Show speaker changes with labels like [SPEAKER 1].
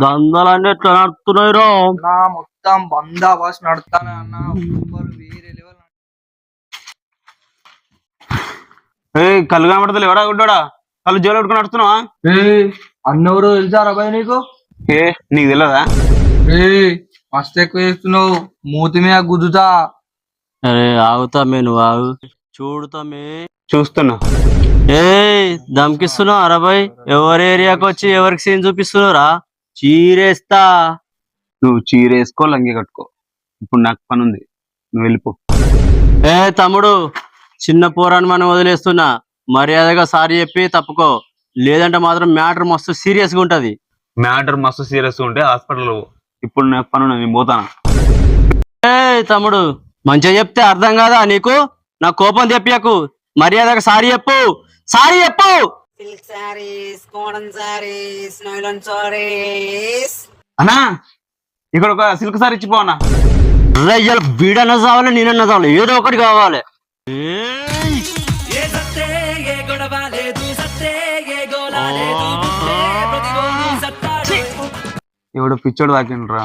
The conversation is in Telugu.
[SPEAKER 1] దందాలన్నీ ఎట్లా నడుస్తున్నాయి రా?
[SPEAKER 2] మొత్తం బందాబాస్ నడుతానే అన్న. వేరే లెవెల్.
[SPEAKER 3] కళ్ళు కనబడతలే ఎవడా గుడ్డోడా? కళ్ళు జోలు పెట్టుకుని నడుస్తున్నావా?
[SPEAKER 2] అన్నెవరు తెలుసారా భయ్ నీకు?
[SPEAKER 3] నీకు తెలియదా?
[SPEAKER 2] మస్తు ఎక్కువ చేస్తున్నావు, మూతి మీద గుద్దుతా.
[SPEAKER 1] అరే ఆగుతామే, నువ్వు ఆగు, చూడుతామే.
[SPEAKER 3] చూస్తున్నా.
[SPEAKER 1] దమ్కిస్తున్నావు అరబాయ్? ఎవరి ఏరియాకి వచ్చి ఎవరికి సీన్ చూపిస్తున్నావురా? చీరేస్తా.
[SPEAKER 3] నువ్వు చీరేసుకో, లంగి కట్టుకో. ఇప్పుడు నాకు పని ఉంది, నువ్వు వెళ్ళిపో.
[SPEAKER 1] తమ్ముడు, చిన్న పోరాన్ని మనం వదిలేస్తున్నా, మర్యాదగా సారీ చెప్పి తప్పుకో, లేదంటే మాత్రం మ్యాటర్ మస్తు సీరియస్ గా ఉంటది.
[SPEAKER 3] మ్యాటర్ మస్తు సీరియస్ గా ఉంటే హాస్పిటల్. ఇప్పుడు నాకు పని ఉంది, నేను పోతాను.
[SPEAKER 1] తమ్ముడు, మంచిగా చెప్తే అర్థం కాదా నీకు? నా కోపం తెప్పియకు, మర్యాదగా సారీ చెప్పు, సారీ చెప్పు.
[SPEAKER 3] అన్నా, ఇక్కడ ఒక సిల్క్ సారీ ఇచ్చిపో అన్నా.
[SPEAKER 1] రయ్యాల బీడన్నా చావాలి, నేనన్నా చావాలి, ఏదో ఒకటి కావాలి.
[SPEAKER 3] ఎవడో పిచ్చోడు తాకిండ్రా.